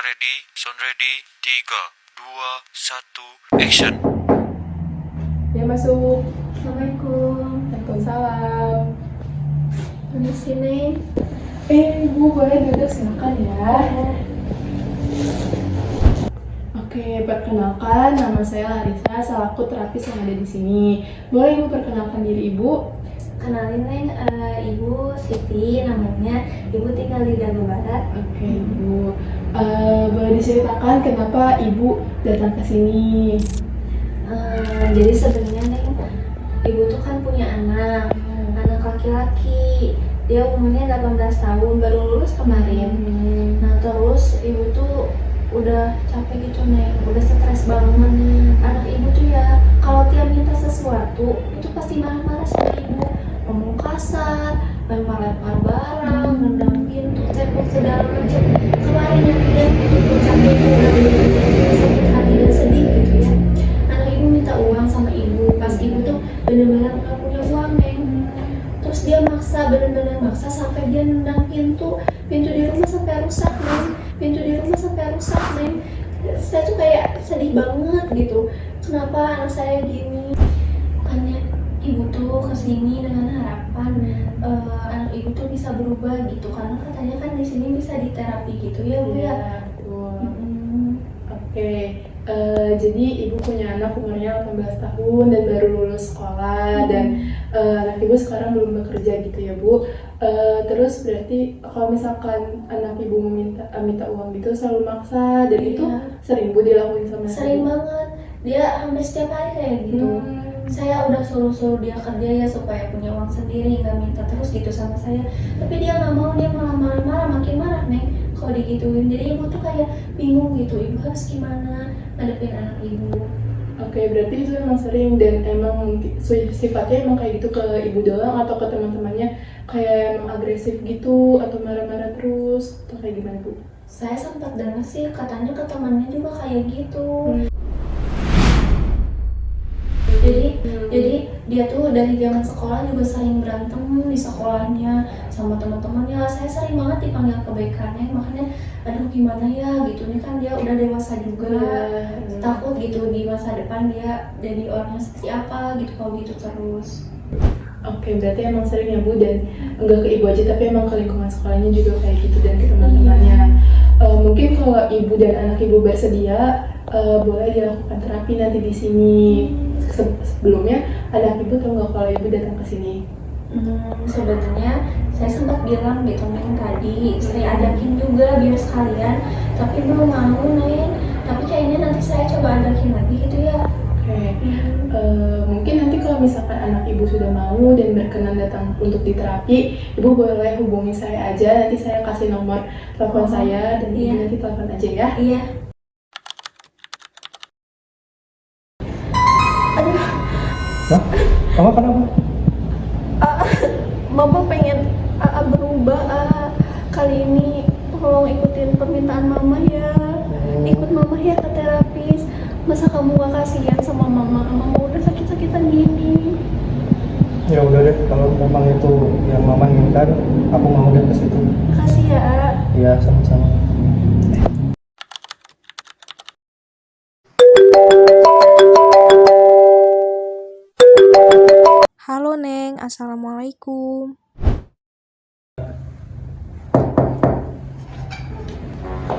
sound ready, 3, 2, 1, action. Ya masuk. Assalamualaikum. Waalaikumsalam. Permisi, Neng. Ibu boleh duduk silakan ya. Oke, perkenalkan nama saya Larissa, selaku terapis yang ada di sini. Boleh Ibu perkenalkan diri Ibu? Kenalin, Neng. Ibu Siti namanya. Ibu tinggal di Dago Barat. Oke, Ibu. Boleh diceritakan kenapa Ibu datang ke sini? Jadi sebenarnya, Neng, Ibu tuh kan punya anak laki-laki. Dia umurnya 18 tahun, baru lulus kemarin. Nah, terus Ibu tuh udah capek gitu, Neng. Udah stres banget. Anak Ibu tuh ya, kalau tiap minta sesuatu, itu pasti marah-marah sama Ibu. Ngomong kasar, lempar-lempar barang, nendang pintu, tembok, segala macam. Kemarin yang lihat itu puncaknya Ibu udah bener-bener sakit hati dan sedih gitu ya. Anak Ibu minta uang sama Ibu, pas Ibu tuh bener-bener nggak punya uang, Neng. Terus dia maksa, bener-bener maksa sampai dia nendang pintu di rumah sampai rusak, Neng. Pintu di rumah sampai rusak, Neng. Saya tuh kayak sedih banget gitu. Kenapa anak saya gini? Makanya Ibu tuh kesini dengan harapan anak Ibu tuh bisa berubah gitu, karena katanya kan di sini bisa diterapi gitu ya, Bu ya. Betul. Oke, jadi Ibu punya anak umurnya 18 tahun dan baru lulus sekolah dan anak Ibu sekarang belum bekerja gitu ya, Bu. Terus berarti kalau misalkan anak Ibu minta uang gitu selalu maksa dan itu sering Bu dilakuin sama Sering Ibu? banget, dia hampir setiap hari kayak gitu. Saya udah suruh dia kerja ya supaya punya uang sendiri, nggak minta terus gitu sama saya. Tapi dia nggak mau, dia malah marah-marah, makin marah, Neng, kalau digituin. Jadi Ibu tuh kayak bingung gitu, Ibu harus gimana ngadepin anak Ibu. Oke, berarti itu emang sering dan emang sifatnya emang kayak gitu ke Ibu doang atau ke teman-temannya, kayak emang agresif gitu atau marah-marah terus atau kayak gimana, Bu? Saya sempat dengar sih katanya ke temannya juga kayak gitu. Jadi dia tuh dari zaman sekolah juga sering berantem di sekolahnya sama teman-temannya. Saya sering banget dipanggil kebaikannya, makanya aduh gimana ya gitu. Ini kan dia udah dewasa juga, takut gitu di masa depan dia jadi orangnya seperti apa gitu kalau gitu terus. Oke, berarti emang sering ya Bu, dan enggak ke Ibu aja tapi emang ke lingkungan sekolahnya juga kayak gitu dan ke teman-temannya. Mungkin kalau Ibu dan anak Ibu bersedia, boleh dilakukan terapi nanti di sini. Sebelumnya anak Ibu tahu nggak kalau Ibu datang ke sini? Sebenarnya saya sempat bilang gitu, Neng, tadi saya ajakin juga biar sekalian, tapi belum mau, Neng. Tapi kayaknya nanti saya coba ajakin lagi gitu ya. Oke, mungkin nanti kalau misalkan anak Ibu sudah mau dan berkenan datang untuk diterapi, Ibu boleh hubungi saya aja, nanti saya kasih nomor telepon saya dan Ibu nanti telepon aja ya. Iya. Hah? Kamu kenapa? Mama pengen berubah. Kali ini tolong ikutin permintaan Mama ya. Ikut Mama ya ke terapis. Masa kamu gak kasihan sama Mama? Mama udah sakit-sakitan gini. Ya udah deh, kalau memang itu yang mama inginkan, aku mau deh ke situ. Makasih ya. Iya, sama-sama. Halo Neng, Assalamualaikum.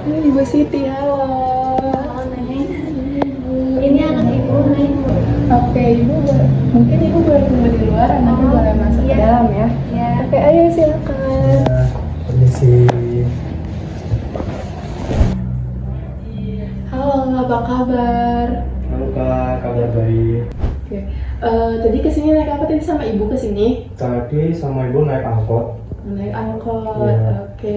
Ibu Siti, halo. Halo, Neng. Ini anak Ibu, Neng. Oke, mungkin Ibu boleh tunggu di luar, nanti boleh masuk ke dalam ya. Ya. Oke, ayo silakan. Ya, permisi. Halo, apa kabar? Halo Kak, kabar baik. Oke, tadi kesini naik apa tadi sama Ibu kesini? Tadi sama ibu naik angkot. Naik angkot. Iya. Oke.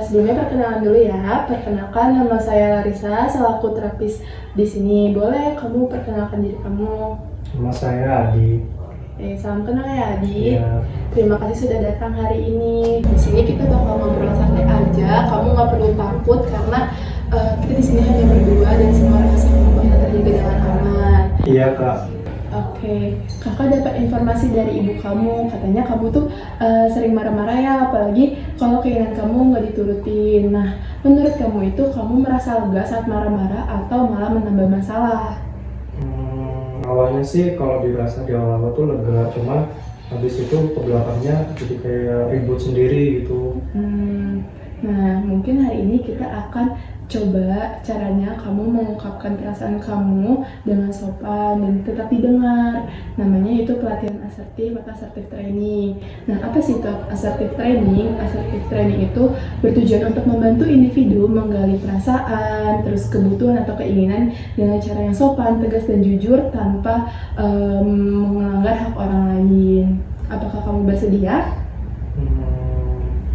Sebelumnya perkenalan dulu ya. Perkenalkan, nama saya Larissa, selaku terapis di sini. Boleh kamu perkenalkan diri kamu? Nama saya Adi. Salam kenal ya, Adi. Iya. Terima kasih sudah datang hari ini. Di sini kita bakal ngobrol santai aja. Kamu nggak perlu takut karena kita di sini hanya berdua dan semua rahasia kamu bakal terjaga dengan aman. Iya Kak. Oke, kakak dapat informasi dari ibu kamu, katanya kamu tuh sering marah-marah ya, apalagi kalau keinginan kamu nggak diturutin. Nah, menurut kamu itu kamu merasa lega saat marah-marah atau malah menambah masalah? Awalnya sih kalau dirasa di awal-awal tuh lega, cuma habis itu ke belakangnya jadi kayak ribut sendiri gitu. Nah, mungkin hari ini kita akan coba caranya kamu mengungkapkan perasaan kamu dengan sopan dan tetap didengar. Namanya itu pelatihan asertif atau assertive training. Nah, apa sih itu assertive training? Assertive training itu bertujuan untuk membantu individu menggali perasaan, terus kebutuhan atau keinginan dengan cara yang sopan, tegas, dan jujur tanpa melanggar hak orang lain. Apakah kamu bersedia?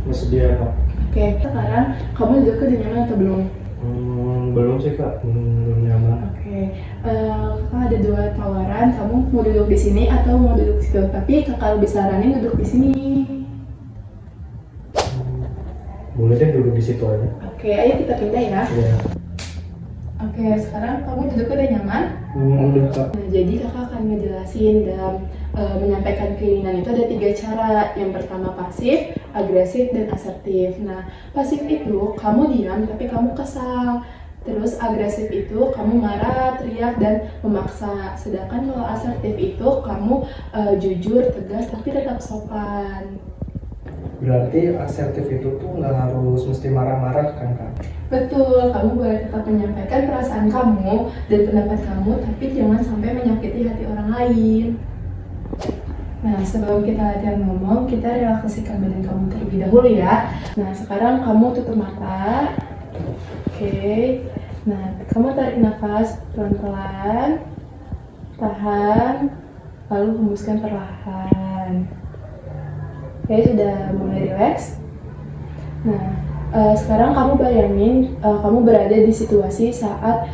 Bersedia Kak. Oke, sekarang kamu duduk udah nyaman atau belum? Belum sih Kak, belum nyaman. Oke, kakak ada dua tawaran, kamu mau duduk di sini atau mau duduk di situ? Tapi kakak lebih saranin duduk di sini. Boleh deh duduk di situ aja. Oke, ayo kita pindah ya. Iya. Oke, sekarang kamu duduk udah nyaman? Udah Kak. Nah, jadi kakak akan ngejelasin dan menyampaikan keinginan itu ada 3 cara. Yang pertama pasif, agresif, dan asertif. Nah, pasif itu kamu diam tapi kamu kesal. Terus agresif itu kamu marah, teriak, dan memaksa. Sedangkan kalau asertif itu kamu jujur, tegas, tapi tetap sopan. Berarti asertif itu tuh nggak harus mesti marah-marah kan Kak? Betul, kamu boleh tetap menyampaikan perasaan kamu dan pendapat kamu, tapi jangan sampai menyakiti hati orang lain. Nah, sebelum kita latihan ngomong, kita relaksasikan badan kamu terlebih dahulu ya. Nah, sekarang kamu tutup mata. Oke. Nah, kamu tarik nafas pelan-pelan, tahan, lalu hembuskan perlahan. Oke, sudah mulai rileks. Nah, sekarang kamu bayangin kamu berada di situasi saat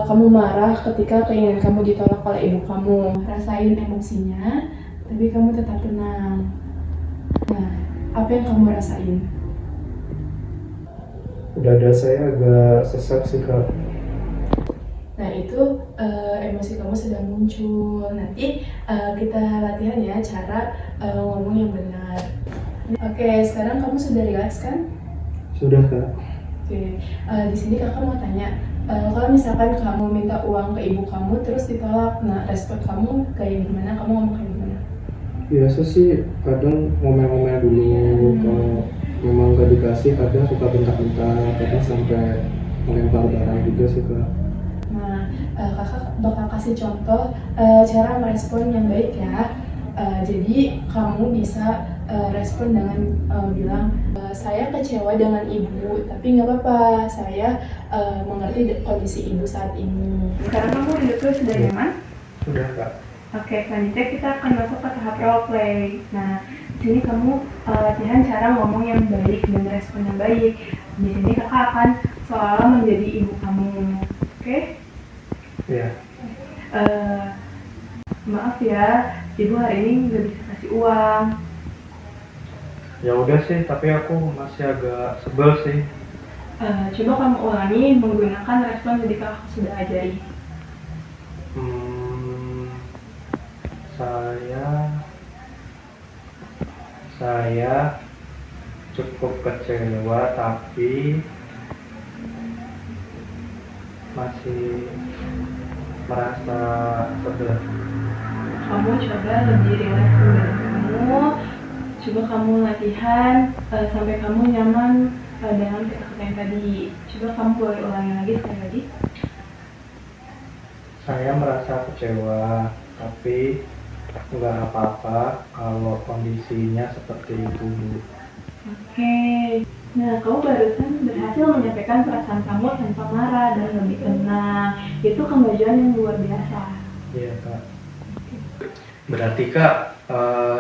kamu marah ketika keinginan kamu ditolak oleh ibu kamu. Rasain emosinya, tapi kamu tetap tenang. Nah, apa yang kamu rasain? Dada saya agak sesak sih Kak. Nah, itu emosi kamu sedang muncul. Nanti kita latihan ya cara ngomong yang benar. Oke, sekarang kamu sudah rileks kan? Sudah Kak. Oke, di sini kakak mau tanya, kalau misalkan kamu minta uang ke ibu kamu terus ditolak, nah respon kamu kayak gimana? Kamu ngomong kayak gimana? Biasa sih kadang ngomel-ngomel dulu, kalau memang gak dikasih kadang suka bentak-bentak, kadang sampai melempar barang juga sih Kak. Nah, kakak bakal kasih contoh cara merespon yang baik ya. Jadi kamu bisa respon dengan bilang, saya kecewa dengan ibu, tapi nggak apa-apa, saya mengerti kondisi ibu saat ini. Sekarang kamu duduk sudah nyaman? Sudah Kak. Oke, selanjutnya kita akan masuk ke tahap role play. Nah, di sini kamu latihan cara ngomong yang baik dan respon yang baik. Di sini kakak akan seolah menjadi ibu kamu, oke? Iya. Maaf ya, ibu hari ini nggak bisa kasih uang. Ya udah sih, tapi aku masih agak sebel sih. Coba kamu ulangi menggunakan respon yang kakak sudah ajari. Saya cukup kecewa tapi masih merasa sedih. Kamu coba lebih rileks dengan kamu. Coba kamu latihan sampai kamu nyaman dengan kata-kata yang tadi. Coba kamu boleh ulangi lagi sekali lagi. Saya merasa kecewa, tapi nggak apa-apa kalau kondisinya seperti itu. Oke. Nah, kamu barusan berhasil menyampaikan perasaan kamu tanpa marah dan lebih tenang. Itu kemajuan yang luar biasa. Iya Kak. Berarti Kak,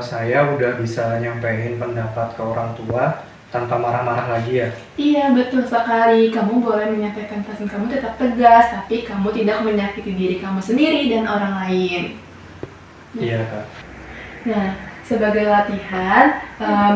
saya udah bisa nyampein pendapat ke orang tua tanpa marah-marah lagi ya? Iya, betul sekali. Kamu boleh menyampaikan perasaan kamu tetap tegas, tapi kamu tidak menyakiti diri kamu sendiri dan orang lain. Iya Kak. Nah, sebagai latihan,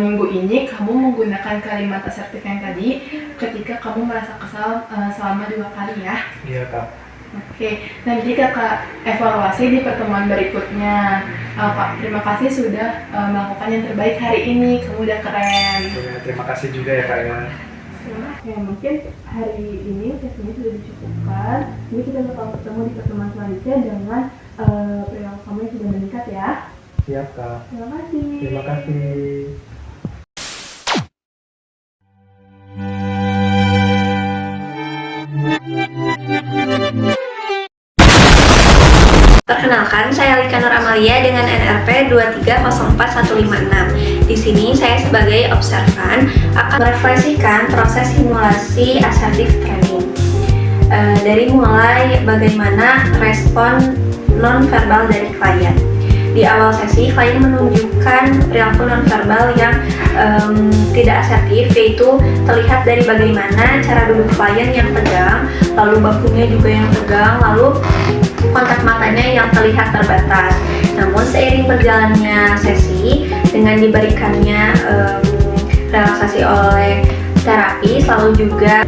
minggu ini kamu menggunakan kalimat asertif yang tadi ketika kamu merasa kesal selama 2 kali ya. Iya Kak. Oke, nanti kakak evaluasi di pertemuan berikutnya. Kak, terima kasih sudah melakukan yang terbaik hari ini. Kamu udah keren. Ya, terima kasih juga ya Kak ya. Ya, mungkin hari ini sesinya sudah dicukupkan. Jadi kita bakal ketemu di pertemuan selanjutnya dengan perilaku kamu yang sudah meningkat ya. Siap Kak. Terima kasih. Terima kasih. Perkenalkan, saya Lika Nur Amalia dengan NRP 2304156. Di sini saya sebagai observan akan merefleksikan proses simulasi assertive training. Dari mulai bagaimana respon non-verbal dari klien. Di awal sesi, klien menunjukkan perilaku non-verbal yang tidak asertif, yaitu terlihat dari bagaimana cara duduk klien yang tegang, lalu bahunya juga yang tegang, lalu kontak matanya yang terlihat terbatas. Namun seiring berjalannya sesi dengan diberikannya relaksasi oleh terapi,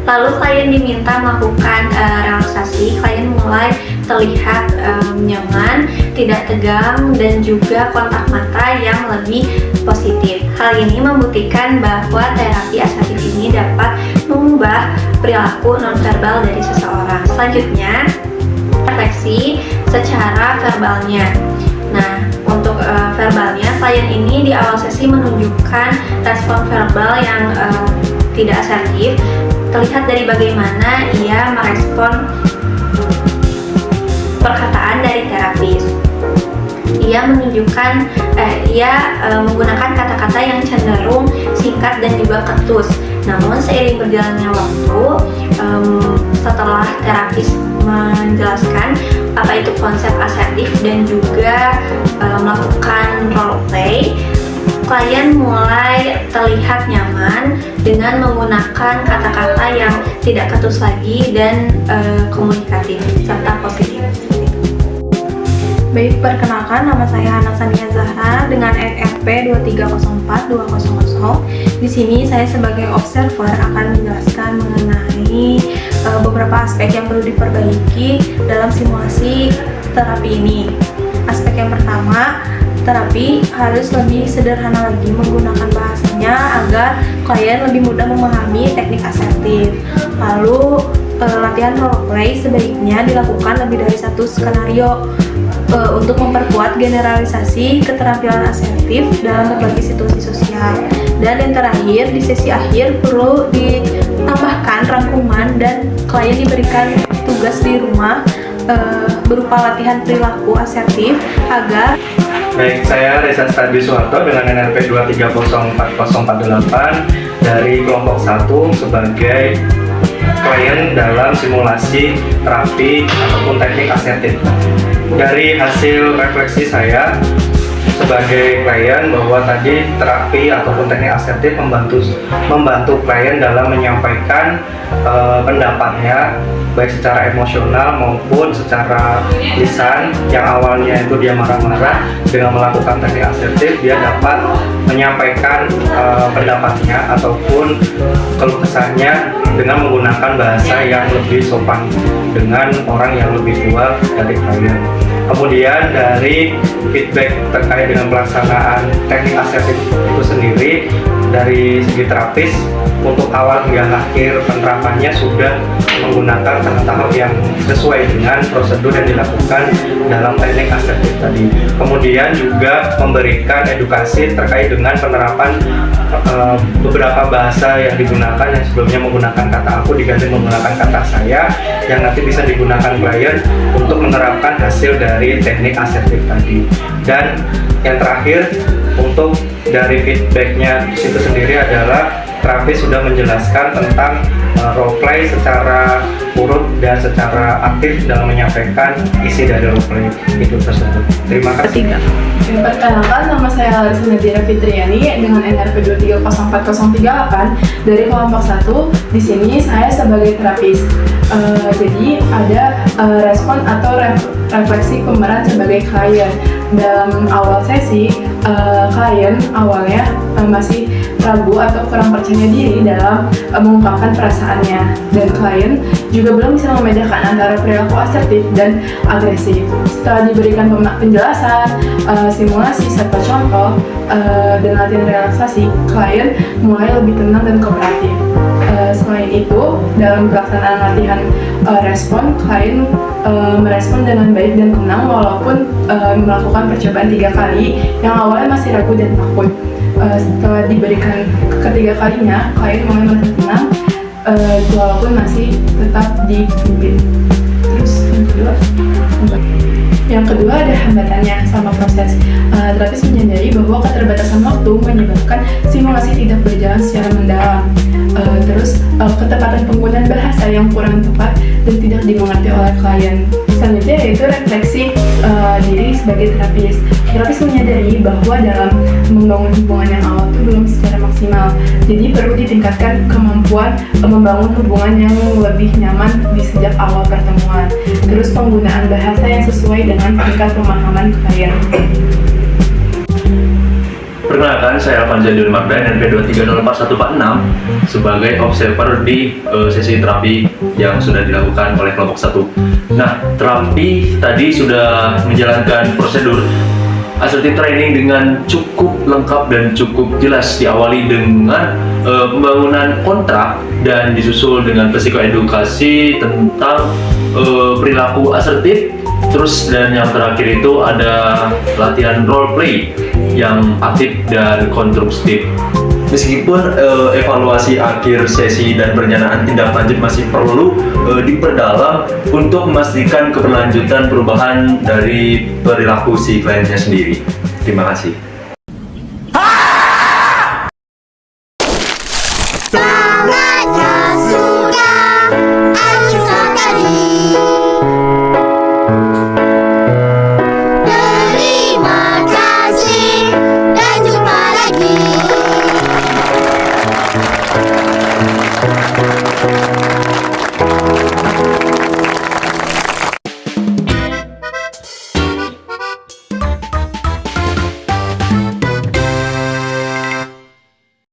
lalu klien diminta melakukan relaksasi, klien mulai terlihat nyaman, tidak tegang, dan juga kontak mata yang lebih positif. Hal ini membuktikan bahwa terapi asertif ini dapat mengubah perilaku nonverbal dari seseorang. Selanjutnya, refleksi secara verbalnya. Nah, untuk verbalnya, klien ini di awal sesi menunjukkan respon verbal yang tidak asertif, terlihat dari bagaimana ia merespon perkataan dari terapis. Ia menggunakan kata-kata yang cenderung singkat dan juga ketus. Namun seiring berjalannya waktu, setelah terapis menjelaskan apa itu konsep asertif dan juga melakukan role play, klien mulai terlihat nyaman dengan menggunakan kata-kata yang tidak ketus lagi dan komunikatif serta positif. Baik, perkenalkan, nama saya Hana Sania Zahra dengan NRP 2304200. Di sini saya sebagai observer akan menjelaskan mengenai beberapa aspek yang perlu diperbaiki dalam simulasi terapi ini. Aspek yang pertama, terapi harus lebih sederhana lagi menggunakan bahasanya agar klien lebih mudah memahami teknik asertif. Lalu latihan role play sebaiknya dilakukan lebih dari satu skenario untuk memperkuat generalisasi keterampilan asertif dalam berbagai situasi sosial. Dan yang terakhir, di sesi akhir perlu ditambahkan rangkuman dan klien diberikan tugas di rumah berupa latihan perilaku asertif agar. Baik, saya Reza Stadi Suharto dengan NRP 2304048 dari kelompok 1 sebagai klien dalam simulasi terapi ataupun teknik asertif. Dari hasil refleksi saya sebagai klien bahwa tadi terapi ataupun teknik asertif membantu klien dalam menyampaikan pendapatnya baik secara emosional maupun secara lisan. Yang awalnya itu dia marah-marah, dengan melakukan teknik asertif dia dapat menyampaikan pendapatnya ataupun keluh kesahnya dengan menggunakan bahasa yang lebih sopan dengan orang yang lebih tua dari klien. Kemudian dari feedback terkait dengan pelaksanaan teknik asertif itu sendiri, dari segi terapis untuk awal hingga akhir penerapannya sudah menggunakan tahap-tahap yang sesuai dengan prosedur yang dilakukan dalam teknik asertif tadi. Kemudian juga memberikan edukasi terkait dengan penerapan beberapa bahasa yang digunakan, yang sebelumnya menggunakan kata aku diganti menggunakan kata saya, yang nanti bisa digunakan klien untuk menerapkan hasil dari teknik asertif tadi. Dan yang terakhir, untuk dari feedbacknya itu sendiri adalah terapis sudah menjelaskan tentang role play secara urut dan secara aktif dalam menyampaikan isi dari role play itu tersebut. Terima kasih. Perkenalkan, nama saya Larissa Nadira Fitriani dengan NRP 2304038 dari kelompok 1. Di sini saya sebagai terapis. Jadi ada respon atau refleksi pemeran sebagai klien. dalam awal sesi, klien awalnya masih ragu atau kurang percaya diri dalam mengungkapkan perasaannya, dan klien juga belum bisa membedakan antara perilaku asertif dan agresif. Setelah diberikan penjelasan, simulasi serta contoh, dan latihan relaksasi, klien mulai lebih tenang dan kooperatif. Selain itu, dalam pelaksanaan latihan respon, klien merespon dengan baik dan tenang walaupun melakukan percobaan 3 kali yang awalnya masih ragu dan takut. Setelah diberikan ketiga kalinya, klien mulai merasa tenang walaupun masih tetap dipimpin. Terus yang kedua ada hambatannya sama proses. Terapis menyadari bahwa keterbatasan waktu menyebabkan simulasi tidak berjalan secara mendalam. Terus ketepatan penggunaan bahasa yang kurang tepat dan tidak dimengerti oleh klien. Selanjutnya yaitu refleksi diri sebagai terapis. Terapis menyadari bahwa dalam membangun hubungan yang awal itu belum secara maksimal. Jadi perlu ditingkatkan kemampuan membangun hubungan yang lebih nyaman di sejak awal pertemuan. Terus penggunaan bahasa yang sesuai dengan tingkat pemahaman klien. Perkenalkan, saya Alvan Jadil Magdan, NP23044146 sebagai observer di sesi terapi yang sudah dilakukan oleh kelompok 1. Nah, terapi tadi sudah menjalankan prosedur assertive training dengan cukup lengkap dan cukup jelas, diawali dengan pembangunan kontrak dan disusul dengan psikoedukasi tentang perilaku asertif. Terus dan yang terakhir itu ada latihan role play yang aktif dan konstruktif. Meskipun evaluasi akhir sesi dan perencanaan tindak lanjut masih perlu diperdalam untuk memastikan keberlanjutan perubahan dari perilaku si kliennya sendiri. Terima kasih. Terima kasih dan jumpa lagi.